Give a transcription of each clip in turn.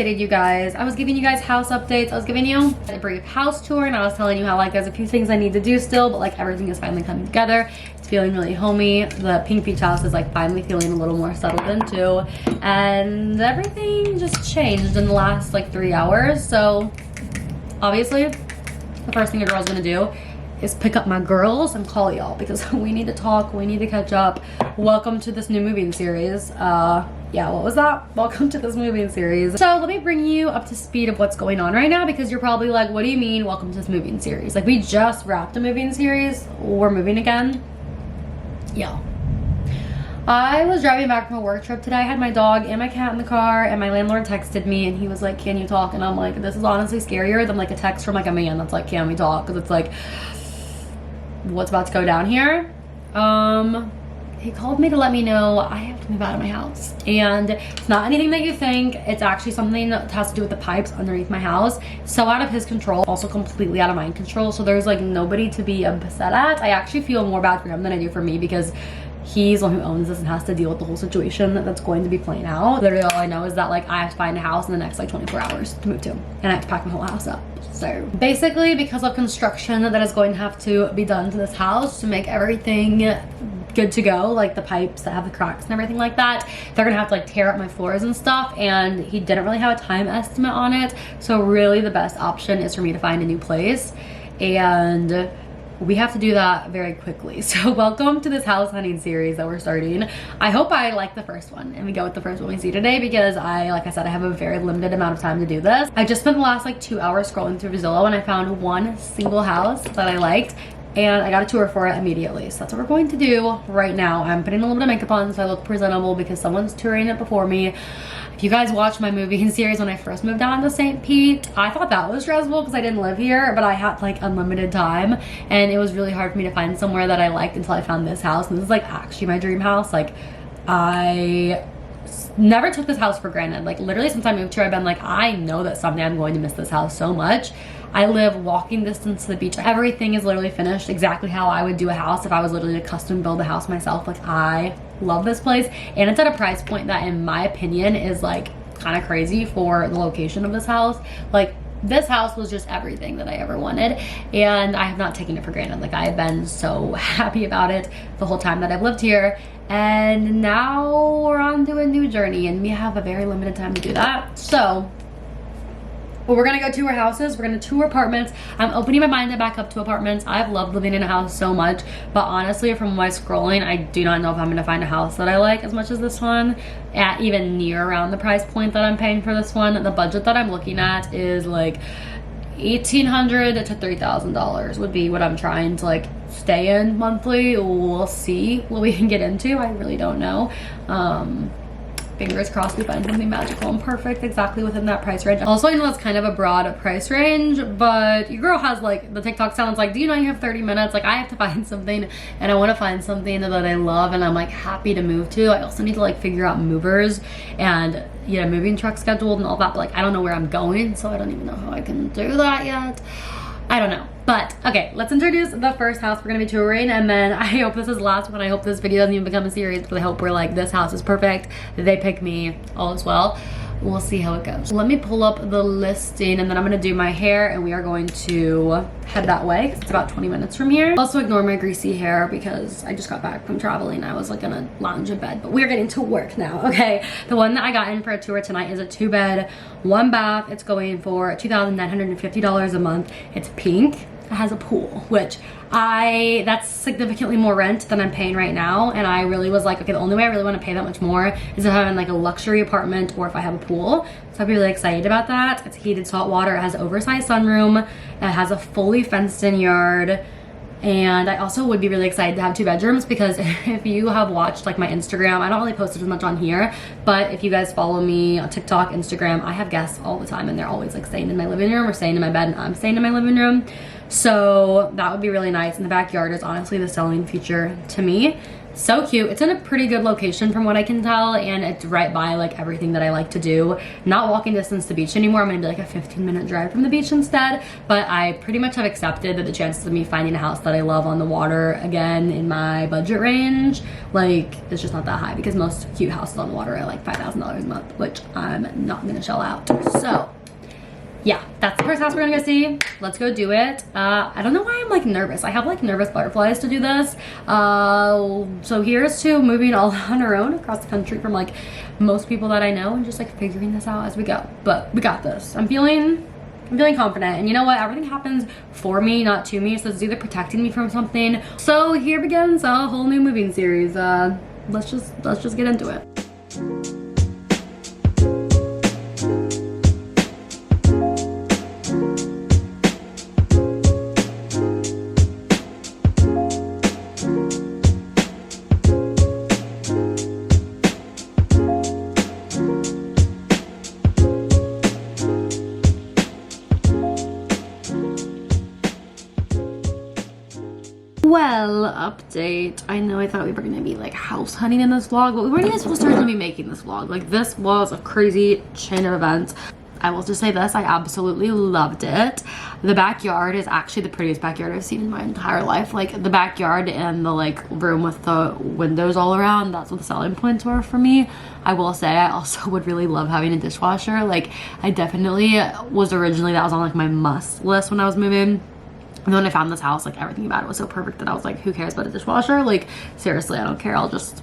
updated you guys. I was giving you guys house updates. I was giving you a brief house tour, and I was telling you how like there's a few things I need to do still, but like everything is finally coming together. It's feeling really homey. The Pink Beach house is like finally feeling a little more settled into, and everything just changed in the last like 3 hours. So obviously the first thing a girl's gonna do is pick up my girls and call y'all because we need to talk, we need to catch up. Welcome to this new moving series. Yeah, what was that? Welcome to this moving series. So let me bring you up to speed of what's going on right now, because you're probably like, what do you mean welcome to this moving series? Like, we just wrapped a moving series. We're moving again. Yeah. I was driving back from a work trip today. I had my dog and my cat in the car, and my landlord texted me and he was like, can you talk? And I'm like, this is honestly scarier than like a text from like a man that's like, can we talk? Because it's like, what's about to go down here. He called me to let me know I have to move out of my house, and it's not anything that you think. It's actually something that has to do with the pipes underneath my house. So out of his control, also completely out of my control. So there's like nobody to be upset at. I actually feel more bad for him than I do for me, because he's the one who owns this and has to deal with the whole situation that's going to be playing out. Literally all I know is that like I have to find a house in the next like 24 hours to move to, and I have to pack my whole house up. So basically, because of construction that is going to have to be done to this house to make everything good to go, like the pipes that have the cracks and everything like that, they're gonna have to like tear up my floors and stuff, and he didn't really have a time estimate on it. So really the best option is for me to find a new place, and we have to do that very quickly. So welcome to this house hunting series that we're starting. I hope I like the first one and we go with the first one we see today, because like I said, I have a very limited amount of time to do this. I just spent the last like 2 hours scrolling through Zillow, and I found one single house that I liked, and I got a tour for it immediately. So that's what we're going to do right now. I'm putting a little bit of makeup on so I look presentable, because someone's touring it before me. If you guys watched my moving series when I first moved down to St. Pete, I thought that was stressful because I didn't live here, but I had like unlimited time, and it was really hard for me to find somewhere that I liked until I found this house. And this is like actually my dream house. Like, I never took this house for granted. Like literally since I moved here, I've been like, I know that someday I'm going to miss this house so much. I live walking distance to the beach. Everything is literally finished exactly how I would do a house if I was literally to custom build a house myself. Like, I love this place, and it's at a price point that in my opinion is like kind of crazy for the location of this house. Like, this house was just everything that I ever wanted, and I have not taken it for granted. Like, I have been so happy about it the whole time that I've lived here, and now we're on to a new journey, and we have a very limited time to do that. So well, we're gonna go tour houses, we're gonna tour apartments. I'm opening my mind back up to apartments. I've loved living in a house so much, but honestly, from my scrolling, I do not know if I'm gonna find a house that I like as much as this one, at even near around the price point that I'm paying for this one. The budget that I'm looking at is like $1,800 to $3,000 would be what I'm trying to like stay in monthly. We'll see what we can get into. I really don't know. Fingers crossed we find something magical and perfect exactly within that price range. Also, I know that's kind of a broad price range, but your girl has like, the TikTok sounds like, do you know you have 30 minutes? Like, I have to find something, and I want to find something that I love and I'm like happy to move to. I also need to like figure out movers and, you know, moving truck scheduled and all that, but like I don't know where I'm going, so I don't even know how I can do that yet. I don't know. But okay, let's introduce the first house we're gonna be touring, and then I hope this is the last one. I hope this video doesn't even become a series, because I hope we're like, this house is perfect, they pick me, all is well. We'll see how it goes. Let me pull up the listing, and then I'm gonna do my hair, and we are going to head that way because it's about 20 minutes from here. Also ignore my greasy hair because I just got back from traveling. I was like gonna lounge in bed, but we're getting to work now. Okay, the one that I got in for a tour tonight is a 2-bed, 1 bath. It's going for $2,950 a month. It's pink. It has a pool, which that's significantly more rent than I'm paying right now, and I really was like, okay, the only way I really want to pay that much more is if I'm in like a luxury apartment or if I have a pool. So I'm really excited about that. It's heated salt water, it has an oversized sunroom, it has a fully fenced in yard, and I also would be really excited to have 2 bedrooms, because if you have watched like my Instagram, I don't really post it as much on here, but if you guys follow me on TikTok, Instagram, I have guests all the time, and they're always like staying in my living room or staying in my bed, and I'm staying in my living room. So that would be really nice. And the backyard is honestly the selling feature to me. So cute. It's in a pretty good location from what I can tell, and it's right by like everything that I like to do. Not walking distance to the beach anymore. I'm gonna be like a 15-minute drive from the beach instead, but I pretty much have accepted that the chances of me finding a house that I love on the water again in my budget range, like, it's just not that high, because most cute houses on the water are like $5,000 a month, which I'm not gonna shell out. So yeah, that's the first house we're gonna go see. Let's go do it. I don't know why I'm like nervous. I have like nervous butterflies to do this. So here's to moving all on our own across the country from like most people that I know, and just like figuring this out as we go. But we got this. I'm feeling confident, and you know what? Everything happens for me, not to me. So it's either protecting me from something. So here begins a whole new moving series. Let's just get into it. Well, update. I know I thought we were gonna be like house hunting in this vlog, but we weren't even supposed to really be making this vlog. Like, this was a crazy chain of events. I will just say this, I absolutely loved it. The backyard is actually the prettiest backyard I've seen in my entire life. Like, the backyard and the like room with the windows all around, that's what the selling points were for me. I will say I also would really love having a dishwasher. Like, I definitely was originally, that was on like my must list when I was moving. And then when I found this house, like, everything about it was so perfect that I was like, who cares about a dishwasher? Like, seriously, I don't care. I'll just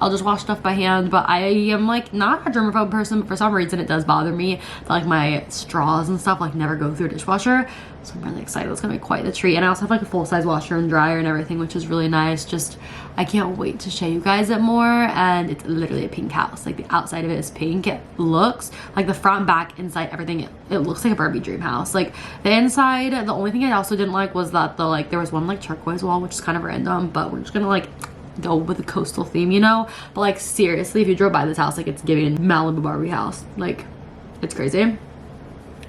wash stuff by hand. But I am like not a germaphobe person, but for some reason it does bother me that like my straws and stuff like never go through a dishwasher. So I'm really excited. It's gonna be quite the treat. And I also have like a full-size washer and dryer and everything, which is really nice. Just, I can't wait to show you guys it more. And it's literally a pink house. Like, the outside of it is pink. It looks like the front, back, inside, everything, it looks like a Barbie dream house. Like, the inside, the only thing I also didn't like was that there was one like turquoise wall, which is kind of random, but we're just gonna like go with the coastal theme, you know? But like, seriously, if you drove by this house, like, it's giving Malibu Barbie house. Like, it's crazy.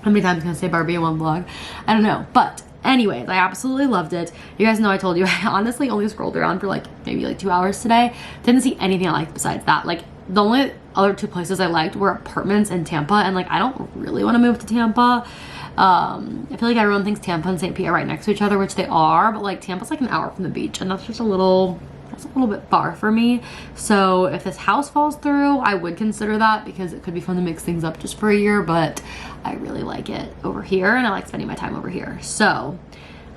How many times can I say Barbie in one vlog? I don't know. But anyways, I absolutely loved it. You guys know I told you I honestly only scrolled around for like maybe like 2 hours today. Didn't see anything I liked besides that. Like, the only other two places I liked were apartments in Tampa, and like, I don't really want to move to Tampa. I feel like everyone thinks Tampa and St. Pete are right next to each other, which they are, but like, Tampa's like an hour from the beach, and that's just a little bit far for me. So if this house falls through, I would consider that, because it could be fun to mix things up just for a year. But I really like it over here, and I like spending my time over here. So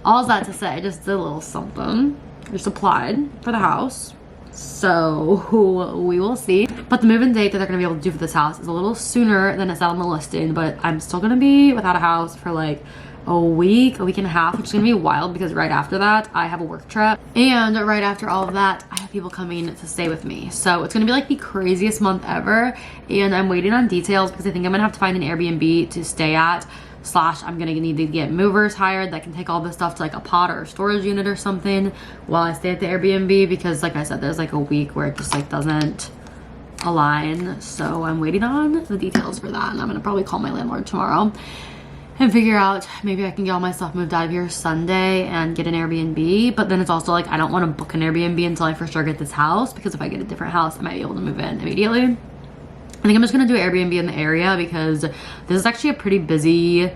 all that to say, just a little something. Just applied for the house, so we will see. But the move-in date that they're gonna be able to do for this house is a little sooner than it's out on the listing, but I'm still gonna be without a house for like a week and a half, which is gonna be wild, because right after that I have a work trip, and right after all of that I have people coming to stay with me. So it's gonna be like the craziest month ever, and I'm waiting on details because I think I'm gonna have to find an Airbnb to stay at, / I'm gonna need to get movers hired that can take all this stuff to like a pod or a storage unit or something while I stay at the Airbnb, because like I said, there's like a week where it just like doesn't align. So I'm waiting on the details for that, and I'm gonna probably call my landlord tomorrow and figure out, maybe I can get all my stuff moved out of here Sunday and get an Airbnb. But then it's also like, I don't want to book an Airbnb until I for sure get this house, because if I get a different house, I might be able to move in immediately. I think I'm just gonna do Airbnb in the area, because this is actually a pretty busy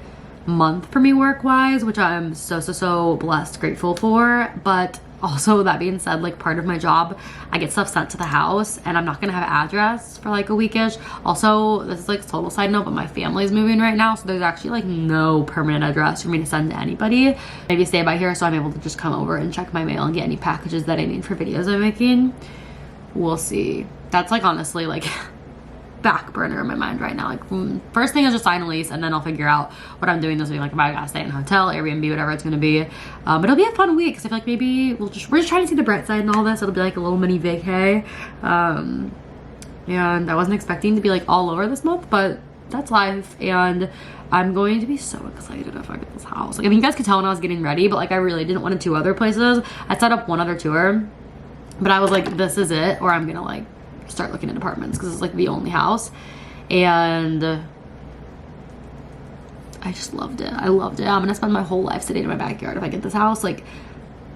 month for me work-wise, which I'm so blessed, grateful for. But also, that being said, like, part of my job, I get stuff sent to the house, and I'm not gonna have an address for like a weekish. Also, this is like a total side note, but my family's moving right now, so there's actually like no permanent address for me to send to anybody. Maybe stay by here so I'm able to just come over and check my mail and get any packages that I need for videos I'm making. We'll see. That's like honestly like back burner in my mind right now. Like, first thing is just sign a lease, and then I'll figure out what I'm doing this week. Like, if I gotta stay in a hotel, Airbnb, whatever it's gonna be. But it'll be a fun week, because I feel like maybe we're just trying to see the bright side and all this. It'll be like a little mini vacay. And I wasn't expecting to be like all over this month, but that's life. And I'm going to be so excited if I get this house. Like, I mean, you guys could tell when I was getting ready, but like, I really didn't want to tour other places. I set up one other tour, but I was like, this is it, or I'm gonna like start looking at apartments, because it's like the only house. And I just loved it. I loved it. I'm gonna spend my whole life sitting in my backyard if I get this house. Like,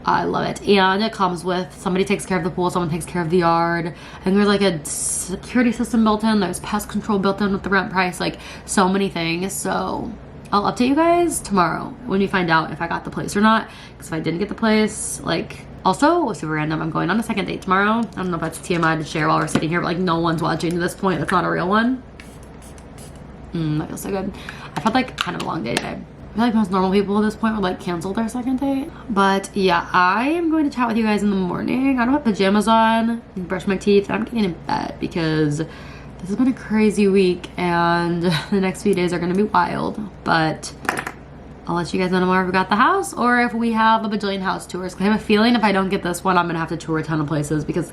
I love it. And it comes with, somebody takes care of the pool, someone takes care of the yard, and there's like a security system built in, there's pest control built in with the rent price, like so many things. So I'll update you guys tomorrow when we find out if I got the place or not, because if I didn't get the place, like, also super random, I'm going on a second date tomorrow. I don't know if that's TMI to share while we're sitting here, but like no one's watching at this point. That's not a real one. That feels so good. I've had like kind of a long day today. I feel like most normal people at this point would like cancel their second date. But yeah, I am going to chat with you guys in the morning. I don't have pajamas on, brush my teeth. I'm getting in bed because this has been a crazy week and the next few days are going to be wild. But I'll let you guys know tomorrow if we got the house or if we have a bajillion house tours. I have a feeling if I don't get this one, I'm going to have to tour a ton of places because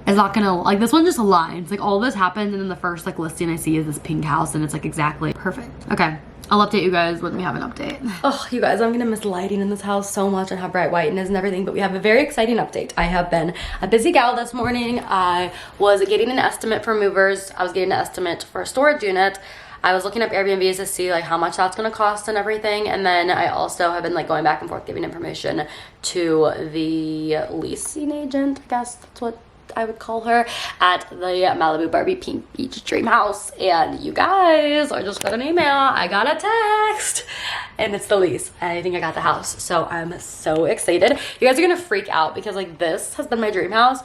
it's not gonna, like, this one just aligns. Like, all this happened and then the first like listing I see is this pink house and it's like exactly perfect. Okay, I'll update you guys when we have an update. Oh, you guys, I'm gonna miss lighting in this house so much and how bright white it is and everything, but we have a very exciting update. I have been a busy gal this morning. I was getting an estimate for movers. I was getting an estimate for a storage unit. I was looking up Airbnbs to see like how much that's gonna cost and everything. And then I also have been like going back and forth giving information to the leasing agent, I guess that's what I would call her, at the Malibu Barbie Pink Beach Dream House. And you guys, I just got an email, I got a text, and it's the lease. I think I got the house, so I'm so excited. You guys are gonna freak out because like this has been my dream house,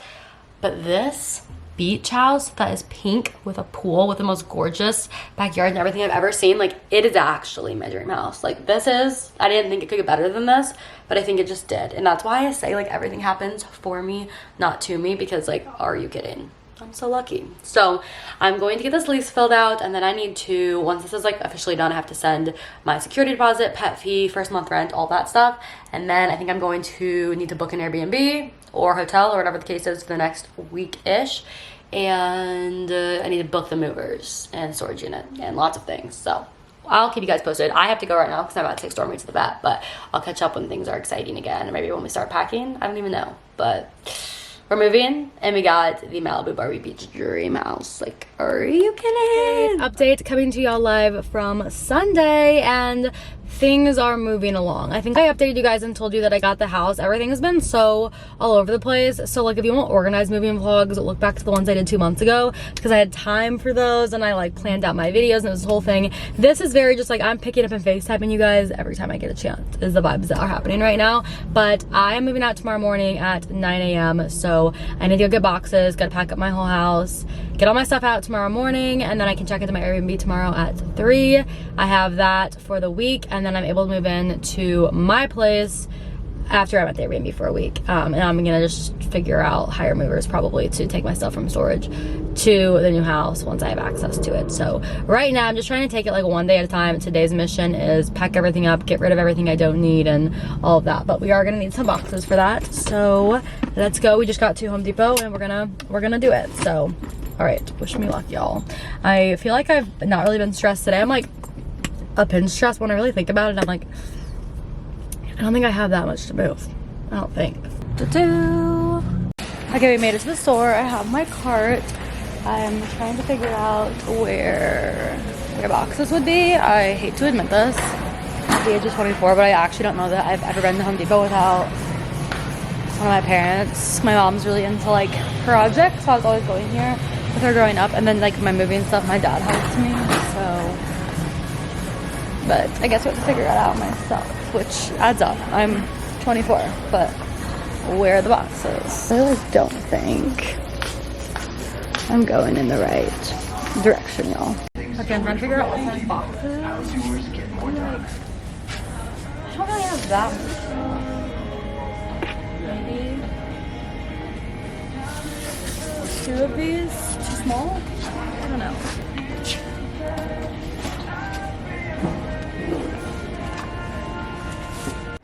but this beach house that is pink with a pool with the most gorgeous backyard and everything I've ever seen, like it is actually my dream house. Like this is, I didn't think it could get better than this, but I think it just did. And that's why I say like everything happens for me, not to me, because like, are you kidding? I'm so lucky. So I'm going to get this lease filled out, and then I need to, once this is like officially done, I have to send my security deposit, pet fee, first month rent, all that stuff. And then I think I'm going to need to book an Airbnb or hotel or whatever the case is for the next week-ish. And I need to book the movers and storage unit and lots of things. So I'll keep you guys posted. I have to go right now because I'm about to take Stormy to the vet, but I'll catch up when things are exciting again, or maybe when we start packing. I don't even know, but we're moving and we got the Malibu Barbie Beach Dream House. Like, are you kidding? Update coming to y'all live from Sunday, and things are moving along. I think I updated you guys and told you that I got the house. Everything has been so all over the place. So like if you want organized moving vlogs, look back to the ones I did 2 months ago because I had time for those and I like planned out my videos and it was this whole thing. This is very just like I'm picking up and FaceTiming you guys every time I get a chance is the vibes that are happening right now. But I am moving out tomorrow morning at 9 a.m. So I need to go get boxes, gotta pack up my whole house, get all my stuff out tomorrow morning, and then I can check into my Airbnb tomorrow at 3. I have that for the week, and then I'm able to move in to my place after I'm at the Airbnb for a week. And I'm gonna just figure out hire movers probably to take my stuff from storage to the new house once I have access to it. So right now I'm just trying to take it like one day at a time. Today's mission is pack everything up, get rid of everything I don't need and all of that. But we are gonna need some boxes for that. So let's go. We just got to Home Depot and we're gonna do it. So all right, wish me luck, y'all. I feel like I've not really been stressed today. I'm like a pin stressed when I really think about it. I'm like, I don't think I have that much to move. I don't think. Okay, we made it to the store. I have my cart. I'm trying to figure out where boxes would be. I hate to admit this at the age of 24, but I actually don't know that I've ever been to Home Depot without one of my parents. My mom's really into like projects, so I was always going here with her growing up. And then like my moving stuff, my dad helps me, so. But I guess I have to figure it out myself, which adds up. I'm 24, but where are the boxes? I really don't think I'm going in the right direction, y'all. Okay, I'm trying to figure out what size boxes. I don't really have that much. Maybe 2 of these? Too small? I don't know.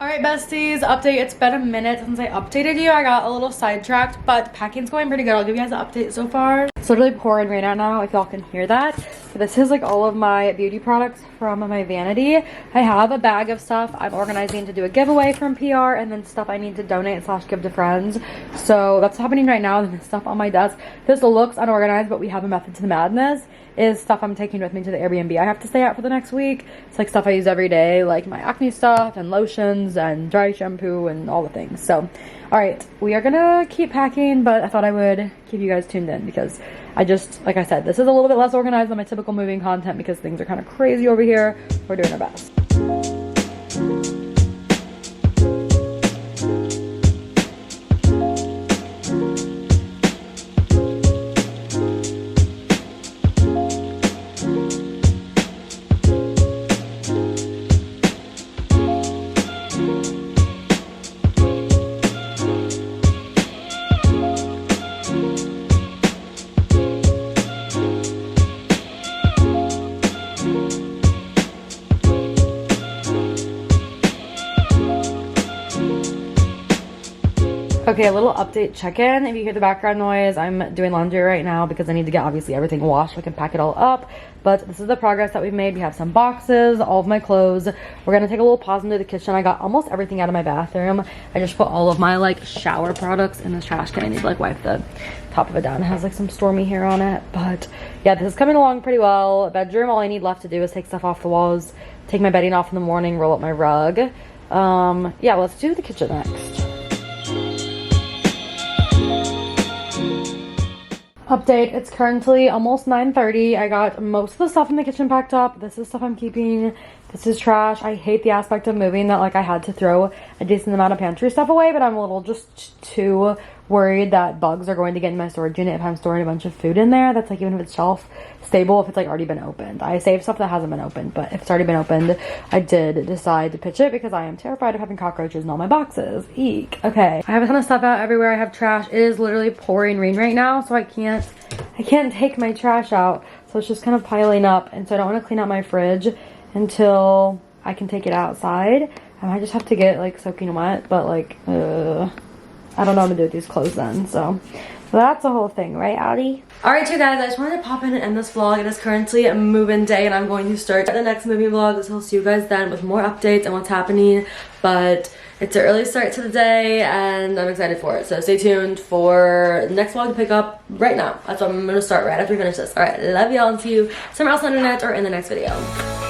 Alright besties, update. It's been a minute since I updated you. I got a little sidetracked, but packing's going pretty good. I'll give you guys an update so far. It's literally pouring rain out now, if y'all can hear that. This is like all of my beauty products from my vanity. I have a bag of stuff I'm organizing to do a giveaway from PR, and then stuff I need to donate / give to friends. So that's happening right now. And the stuff on my desk, this looks unorganized, but we have a method to the madness, is stuff I'm taking with me to the Airbnb I have to stay at for the next week. It's like stuff I use every day, like my acne stuff and lotions and dry shampoo and all the things. So all right, we are gonna keep packing, but I thought I would keep you guys tuned in because I just, like I said, this is a little bit less organized than my typical moving content because things are kind of crazy over here. We're doing our best. Okay, a little update check-in. If you hear the background noise, I'm doing laundry right now because I need to get obviously everything washed so I can pack it all up. But this is the progress that we've made. We have some boxes, all of my clothes. We're gonna take a little pause into the kitchen. I got almost everything out of my bathroom. I just put all of my like shower products in this trash can. I need to like wipe the top of it down. It has like some stormy hair on it. But yeah, this is coming along pretty well. Bedroom, all I need left to do is take stuff off the walls, take my bedding off in the morning, roll up my rug. Yeah, let's do the kitchen next. Update, it's currently almost 9:30. I got most of the stuff in the kitchen packed up. This is stuff I'm keeping. This is trash. I hate the aspect of moving that like I had to throw a decent amount of pantry stuff away, but I'm a little just too worried that bugs are going to get in my storage unit if I'm storing a bunch of food in there. That's like, even if it's shelf stable, if it's like already been opened. I save stuff that hasn't been opened, but if it's already been opened, I did decide to pitch it because I am terrified of having cockroaches in all my boxes. Eek. Okay, I have a ton of stuff out everywhere. I have trash. It is literally pouring rain right now, so I can't take my trash out, so it's just kind of piling up. And so I don't want to clean out my fridge until I can take it outside. And I just have to get like soaking wet, but like I don't know what to do with these clothes then. So that's the whole thing, right, Addie? Alright, you guys, I just wanted to pop in and end this vlog. It is currently a move-in day, and I'm going to start the next moving vlog. So I'll see you guys then with more updates and what's happening. But it's an early start to the day, and I'm excited for it. So stay tuned for the next vlog to pick up right now. That's what I'm going to start right after we finish this. Alright, love y'all, and see you somewhere else on the internet or in the next video.